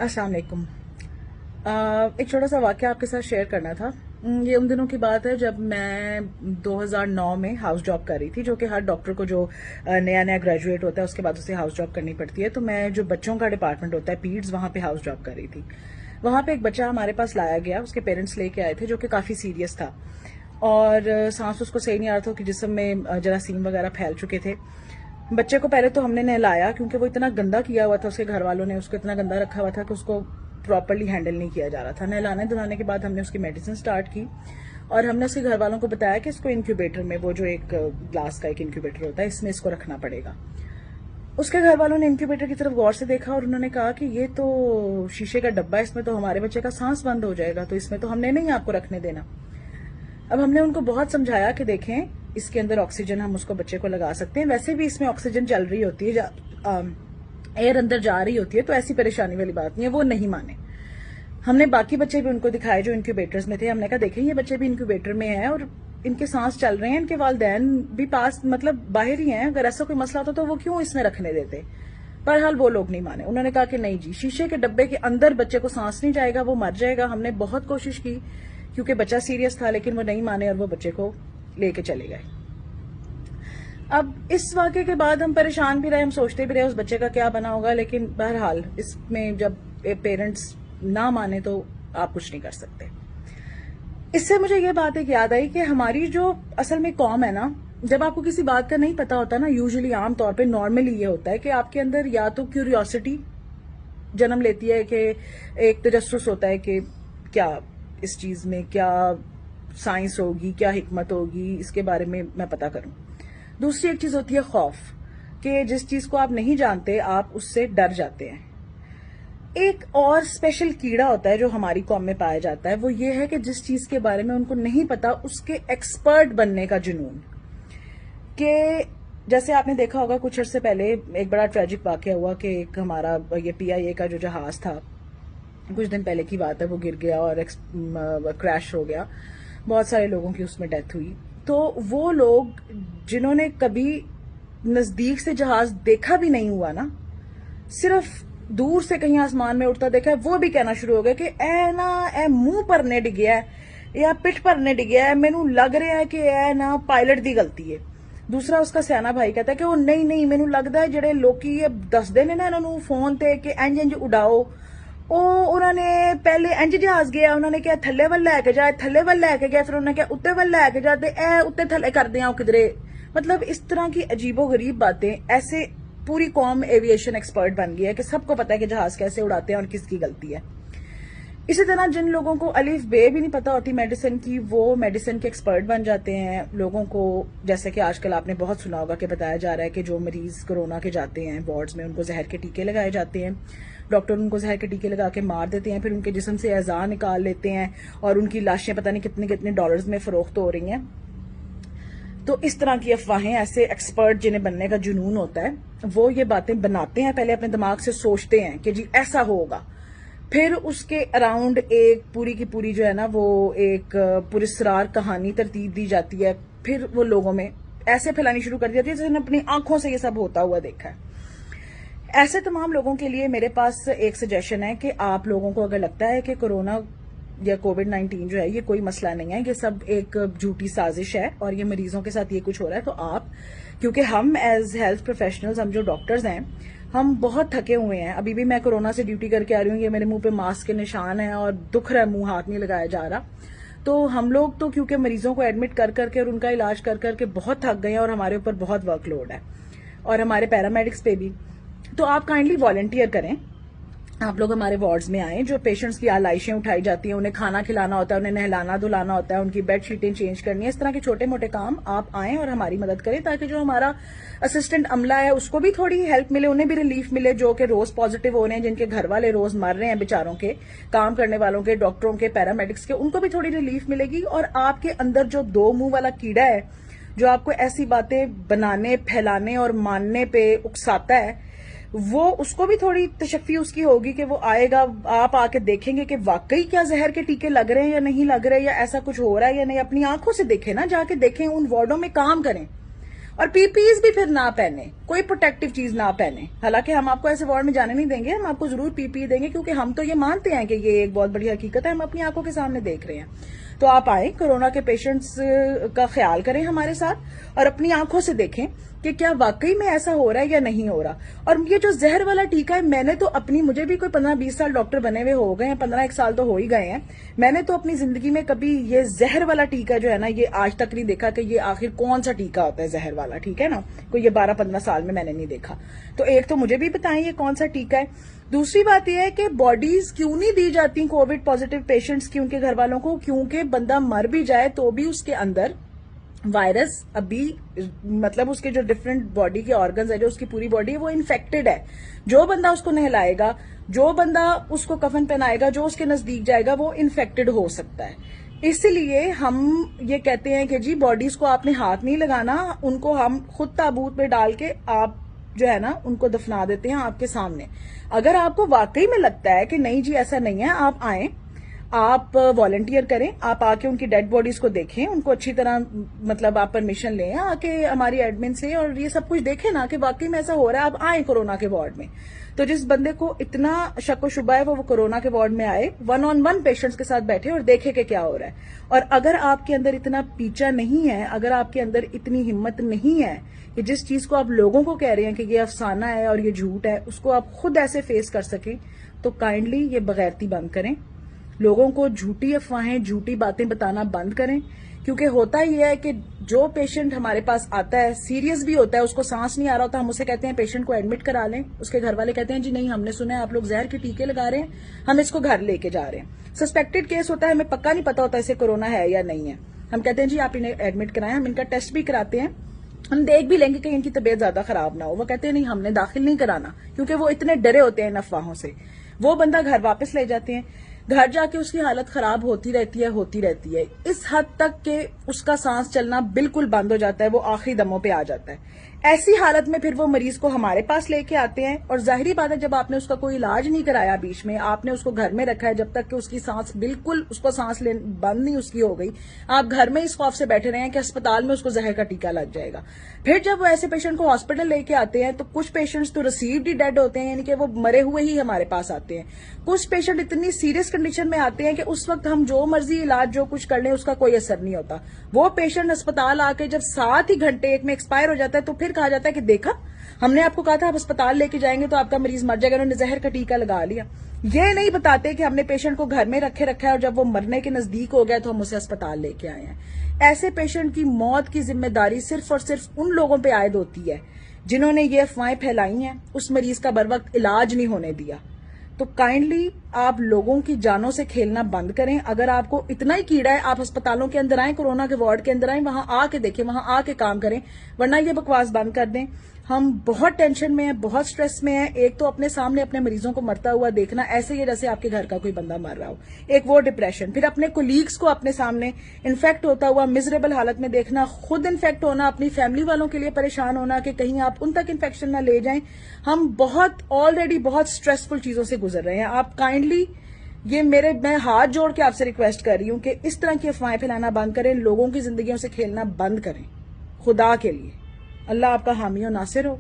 अस्सलाम वालेकुम। एक छोटा सा वाक़या आपके साथ शेयर करना था। ये उन दिनों की बात है जब मैं 2009 में हाउस जॉब कर रही थी, जो कि हर डॉक्टर को जो नया नया ग्रेजुएट होता है उसके बाद उसे हाउस जॉब करनी पड़ती है। तो मैं जो बच्चों का डिपार्टमेंट होता है पीड्स, वहाँ पे हाउस जॉब कर रही थी। वहाँ पे एक बच्चा हमारे पास लाया गया, उसके पेरेंट्स लेके आए थे, जो कि काफ़ी सीरियस था और सांस उसको सही नहीं आ रहा था कि जिस्म में जरासीम वगैरह फैल चुके थे। बच्चे को पहले तो हमने नहलाया, क्योंकि वो इतना गंदा किया हुआ था, उसके घर वालों ने उसको इतना गंदा रखा हुआ था कि उसको प्रॉपरली हैंडल नहीं किया जा रहा था। नहलाने धुलाने के बाद हमने उसकी मेडिसिन स्टार्ट की और हमने उसके घर वालों को बताया कि इसको इंक्यूबेटर में, वो जो एक ग्लास का एक इंक्यूबेटर होता है, इसमें इसको रखना पड़ेगा। उसके घर वालों ने इंक्यूबेटर की तरफ गौर से देखा और उन्होंने कहा कि ये तो शीशे का डब्बा है, इसमें तो हमारे बच्चे का सांस बंद हो जाएगा, तो इसमें तो हमने नहीं आपको रखने देना। अब हमने उनको बहुत समझाया कि देखें, इसके अंदर ऑक्सीजन हम उसको बच्चे को लगा सकते हैं, वैसे भी इसमें ऑक्सीजन चल रही होती है, एयर अंदर जा रही होती है, तो ऐसी परेशानी वाली बात नहीं है। वो नहीं माने। हमने बाकी बच्चे भी उनको दिखाए जो इंक्यूबेटर्स में थे। हमने कहा देखें, ये बच्चे भी इंक्यूबेटर में हैं और इनके सांस चल रहे हैं, इनके वालिदैन भी पास मतलब बाहर ही हैं, अगर ऐसा कोई मसला होता तो वो क्यों इसमें रखने देते। बहरहाल वो लोग नहीं माने। उन्होंने कहा कि नहीं जी, शीशे के डब्बे के अंदर बच्चे को सांस नहीं जाएगा, वो मर जाएगा। हमने बहुत कोशिश की क्योंकि बच्चा सीरियस था, लेकिन वो नहीं माने और वो बच्चे को लेके चले गए। अब इस वाक़े के बाद हम परेशान भी रहे, हम सोचते भी रहे उस बच्चे का क्या बना होगा, लेकिन बहरहाल इसमें जब पेरेंट्स ना माने तो आप कुछ नहीं कर सकते। इससे मुझे ये बात एक याद आई कि हमारी जो असल में कौम है ना, जब आपको किसी बात का नहीं पता होता ना, यूजुअली आम तौर पे नॉर्मली ये होता है कि आपके अंदर या तो क्यूरियोसिटी जन्म लेती है कि एक तजस्सुस होता है कि क्या इस चीज में क्या साइंस होगी, क्या हिकमत होगी, इसके बारे में मैं पता करूं। दूसरी एक चीज होती है खौफ, कि जिस चीज को आप नहीं जानते आप उससे डर जाते हैं। एक और स्पेशल कीड़ा होता है जो हमारी कौम में पाया जाता है, वो ये है कि जिस चीज के बारे में उनको नहीं पता उसके एक्सपर्ट बनने का जुनून। कि जैसे आपने देखा होगा कुछ अर्से पहले एक बड़ा ट्रेजिक वाकया हुआ कि एक हमारा ये PIA का जो जहाज था, कुछ दिन पहले की बात है, वो गिर गया और क्रैश हो गया। बहुत सारे लोगों की उसमें डेथ हुई। तो वो लोग जिन्होंने कभी नजदीक से जहाज देखा भी नहीं हुआ ना, सिर्फ दूर से कहीं आसमान में उड़ता देखा है, वो भी कहना शुरू हो गया कि ए ना ए मुंह भरने डिग्या है या पिठ भरने डिग्या है, मैनू लग रहा है कि ए ना पायलट दी गलती है। दूसरा उसका सियाना भाई कहता है कि वो नहीं नहीं, मैनू लगता है जेडे लोकी दसदे ने ना इन्होंने फोन ते कि इंज इंज उड़ाओ, उन्होंने पहले इंज जहाज गया, उन्होंने क्या थले वाल लैके जाए, थले वाल लैके गया, फिर उन्होंने क्या उत्ते वाल लैके जाते, ए उत्ते थले कर दिया किधरे। मतलब इस तरह की अजीबो गरीब बातें। ऐसे पूरी कौम एविएशन एक्सपर्ट बन गई है कि सबको पता है कि जहाज कैसे उड़ाते हैं और किसकी गलती है। इसी तरह जिन लोगों को अलिफ बे भी नहीं पता होती मेडिसिन की, वो मेडिसिन के एक्सपर्ट बन जाते हैं। लोगों को, जैसे कि आजकल आपने बहुत सुना होगा कि बताया जा रहा है कि जो मरीज कोरोना के जाते हैं वार्ड्स में, उनको जहर के टीके लगाए जाते हैं। डॉक्टर उनको जहर के टीके लगा के मार देते हैं, फिर उनके जिस्म से अज़ा निकाल लेते हैं और उनकी लाशें पता नहीं कितने कितने डॉलर्स में फरोख्त हो रही हैं। तो इस तरह की अफवाहें, ऐसे एक्सपर्ट जिन्हें बनने का जुनून होता है, वो ये बातें बनाते हैं, पहले अपने दिमाग से सोचते हैं कि जी ऐसा होगा, फिर उसके अराउंड एक पूरी की पूरी जो है ना, वो एक पुरस्कार कहानी तरतीब दी जाती है, फिर वो लोगों में ऐसे फैलानी शुरू कर दी जाती है जैसे अपनी आंखों से ये सब होता हुआ देखा है। ऐसे तमाम लोगों के लिए मेरे पास एक सजेशन है कि आप लोगों को अगर लगता है कि कोरोना या कोविड-19 जो है ये कोई मसला नहीं है, ये सब एक झूठी साजिश है और ये मरीजों के साथ ये कुछ हो रहा है, तो आप, क्योंकि हम एज हेल्थ प्रोफेशनल्स, हम जो डॉक्टर्स हैं, हम बहुत थके हुए हैं। अभी भी मैं कोरोना से ड्यूटी करके आ रही हूँ, ये मेरे मुंह पे मास्क के निशान है और दुख रहा है, मुंह हाथ नहीं लगाया जा रहा। तो हम लोग तो क्योंकि मरीजों को एडमिट कर करके और उनका इलाज कर करके बहुत थक गए हैं और हमारे ऊपर बहुत वर्कलोड है और हमारे पैरामेडिक्स पे भी। तो आप काइंडली वॉलंटियर करें, आप लोग हमारे वार्ड्स में आएं। जो पेशेंट्स की आलाइशें उठाई जाती हैं, उन्हें खाना खिलाना होता है, उन्हें नहलाना धुलाना होता है, उनकी बेड शीटें चेंज करनी है, इस तरह के छोटे मोटे काम आप आएं और हमारी मदद करें, ताकि जो हमारा असिस्टेंट अमला है उसको भी थोड़ी हेल्प मिले, उन्हें भी रिलीफ मिले, जो कि रोज पॉजिटिव हो रहे हैं, जिनके घर वाले रोज मर रहे हैं बेचारों के, काम करने वालों के, डॉक्टरों के, पैरामेडिक्स के, उनको भी थोड़ी रिलीफ मिलेगी। और आपके अंदर जो दो मुंह वाला कीड़ा है जो आपको ऐसी बातें बनाने, फैलाने और मानने पे उकसाता है, वो उसको भी थोड़ी तशफ़ी उसकी होगी कि वो आएगा, आप आके देखेंगे कि वाकई क्या जहर के टीके लग रहे हैं या नहीं लग रहे, या ऐसा कुछ हो रहा है या नहीं। अपनी आंखों से देखें ना, जाके देखें, उन वार्डों में काम करें, اور پی پیز بھی پھر نہ پہنے, کوئی پروٹیکٹیو چیز نہ پہنے. حالانکہ ہم آپ کو ایسے وارڈ میں جانے نہیں دیں گے, ہم آپ کو ضرور پی پی دیں گے, کیونکہ ہم تو یہ مانتے ہیں کہ یہ ایک بہت بڑی حقیقت ہے, ہم اپنی آنکھوں کے سامنے دیکھ رہے ہیں. تو آپ آئیں, کورونا کے پیشنٹس کا خیال کریں ہمارے ساتھ, اور اپنی آنکھوں سے دیکھیں کہ کیا واقعی میں ایسا ہو رہا ہے یا نہیں ہو رہا. اور یہ جو زہر والا ٹیکہ ہے, میں نے تو اپنی, مجھے بھی کوئی 15-20 سال ڈاکٹر بنے ہوئے ہو گئے ہیں, 15 سال تو ہو ہی گئے ہیں, میں نے تو اپنی زندگی میں کبھی یہ زہر والا ٹیکہ جو ہے نا, یہ آج تک نہیں دیکھا کہ یہ آخر کون سا ٹیکہ ہوتا ہے زہر والا, ٹھیک ہے نا, کوئی یہ 12-15 سال میں نے نہیں دیکھا. تو ایک تو مجھے بھی بتائیں یہ کون سا ٹیکہ ہے. دوسری بات یہ ہے کہ باڈیز کیوں نہیں دی جاتی کووڈ پازیٹیو پیشنٹس کی, ان کے گھر والوں کو, کیونکہ بندہ مر بھی جائے تو بھی اس کے اندر وائرس ابھی, مطلب اس کے جو ڈفرنٹ باڈی کے آرگنز ہے, جو اس کی پوری باڈی ہے وہ انفیکٹڈ ہے. جو بندہ اس کو نہلائے گا, جو بندہ اس کو کفن پہنائے گا, جو اس کے نزدیک جائے گا, وہ انفیکٹڈ ہو سکتا ہے. اس لیے ہم یہ کہتے ہیں کہ جی باڈیز کو آپ نے ہاتھ نہیں لگانا, ان کو ہم خود تابوت میں ڈال کے آپ جو ہے نا ان کو دفنا دیتے ہیں آپ کے سامنے. اگر آپ کو واقعی میں لگتا ہے کہ نہیں جی ایسا نہیں ہے, آپ آئیں, آپ والنٹیئر کریں, آپ آ کے ان کی ڈیڈ باڈیز کو دیکھیں, ان کو اچھی طرح, مطلب آپ پرمیشن لیں آ کے ہماری ایڈمن سے, اور یہ سب کچھ دیکھیں نا کہ واقعی میں ایسا ہو رہا ہے. آپ آئیں کورونا کے وارڈ میں, تو جس بندے کو اتنا شک و شبہ ہے وہ کورونا کے وارڈ میں آئے, 1-on-1 پیشنٹس کے ساتھ بیٹھے اور دیکھے کہ کیا ہو رہا ہے. اور اگر آپ کے اندر اتنا پیچا نہیں ہے, اگر آپ کے اندر اتنی ہمت نہیں ہے کہ جس چیز کو آپ لوگوں کو کہہ رہے ہیں کہ یہ افسانہ ہے اور یہ جھوٹ ہے, اس کو آپ خود ایسے فیس کر سکیں, تو کائنڈلی یہ بغیرتی بند کریں. لوگوں کو جھوٹی افواہیں, جھوٹی باتیں بتانا بند کریں. کیونکہ ہوتا یہ ہے کہ جو پیشنٹ ہمارے پاس آتا ہے سیریس بھی ہوتا ہے, اس کو سانس نہیں آ رہا ہوتا, ہم اسے کہتے ہیں پیشنٹ کو ایڈمٹ کرا لیں, اس کے گھر والے کہتے ہیں جی نہیں, ہم نے سنا ہے آپ لوگ زہر کے ٹیکے لگا رہے ہیں, ہم اس کو گھر لے کے جا رہے ہیں. سسپیکٹڈ کیس ہوتا ہے, ہمیں پکا نہیں پتا ہوتا اسے کورونا ہے یا نہیں ہے, ہم کہتے ہیں جی آپ انہیں ایڈمٹ کرائیں, ہم ان کا ٹیسٹ بھی کراتے ہیں, ہم دیکھ بھی لیں گے کہ ان کی طبیعت زیادہ خراب نہ ہو. وہ کہتے ہیں نہیں, ہم نے داخل نہیں کرانا, کیونکہ وہ اتنے ڈرے ہوتے ہیں ان افواہوں سے. وہ بندہ گھر واپس لے جاتے ہیں, گھر جا کے اس کی حالت خراب ہوتی رہتی ہے, اس حد تک کہ اس کا سانس چلنا بالکل بند ہو جاتا ہے, وہ آخری دموں پہ آ جاتا ہے. ایسی حالت میں پھر وہ مریض کو ہمارے پاس لے کے آتے ہیں, اور ظاہری بات ہے جب آپ نے اس کا کوئی علاج نہیں کرایا بیچ میں, آپ نے اس کو گھر میں رکھا ہے جب تک کہ اس کی سانس بالکل, اس کو سانس بند نہیں اس کی ہو گئی, آپ گھر میں اس خوف سے بیٹھے رہے ہیں کہ اسپتال میں اس کو زہر کا ٹیکہ لگ جائے گا. پھر جب وہ ایسے پیشنٹ کو ہاسپٹل لے کے آتے ہیں تو کچھ پیشنٹس تو ریسیوڈ ہی ڈیڈ ہوتے ہیں, یعنی کہ وہ مرے ہوئے ہی ہمارے پاس آتے ہیں. کچھ پیشنٹ اتنی سیریس کنڈیشن میں آتے ہیں کہ اس وقت ہم جو مرضی علاج جو کچھ کر لیں اس کا کوئی اثر نہیں ہوتا. وہ پیشنٹ اسپتال آ کے جب 7 ہی گھنٹے ایک میں ایکسپائر ہو جاتا ہے, تو پھر کہا جاتا ہے کہ دیکھا, ہم نے آپ کو کہا تھا آپ اسپتال لے کے جائیں گے تو آپ کا مریض مر جائے گا, انہوں نے زہر کا ٹیکہ لگا لیا. یہ نہیں بتاتے کہ ہم نے پیشنٹ کو گھر میں رکھا ہے, اور جب وہ مرنے کے نزدیک ہو گیا تو ہم اسے اسپتال لے کے آئے ہیں. ایسے پیشنٹ کی موت کی ذمہ داری صرف اور صرف ان لوگوں پہ عائد ہوتی ہے جنہوں نے یہ افواہیں پھیلائی ہیں, اس مریض کا بر وقت علاج نہیں ہونے دیا. تو کائنڈلی آپ لوگوں کی جانوں سے کھیلنا بند کریں. اگر آپ کو اتنا ہی کیڑا ہے, آپ اسپتالوں کے اندر آئیں, کورونا کے وارڈ کے اندر آئیں, وہاں آ کے دیکھیں, وہاں آ کے کام کریں, ورنہ یہ بکواس بند کر دیں. ہم بہت ٹینشن میں ہیں, بہت سٹریس میں ہیں. ایک تو اپنے سامنے اپنے مریضوں کو مرتا ہوا دیکھنا, ایسے ہی جیسے آپ کے گھر کا کوئی بندہ مر رہا ہو, ایک وہ ڈپریشن. پھر اپنے کولیگز کو اپنے سامنے انفیکٹ ہوتا ہوا مزریبل حالت میں دیکھنا, خود انفیکٹ ہونا, اپنی فیملی والوں کے لیے پریشان ہونا کہ کہیں آپ ان تک انفیکشن نہ لے جائیں. ہم بہت آلریڈی بہت سٹریسفل چیزوں سے گزر رہے ہیں. آپ کائنڈلی میں ہاتھ جوڑ کے آپ سے ریکویسٹ کر رہی ہوں کہ اس طرح کی افواہیں پھیلانا بند کریں, لوگوں کی زندگیوں سے کھیلنا بند کریں, خدا کے لیے. اللہ آپ کا حامی و ناصر ہو.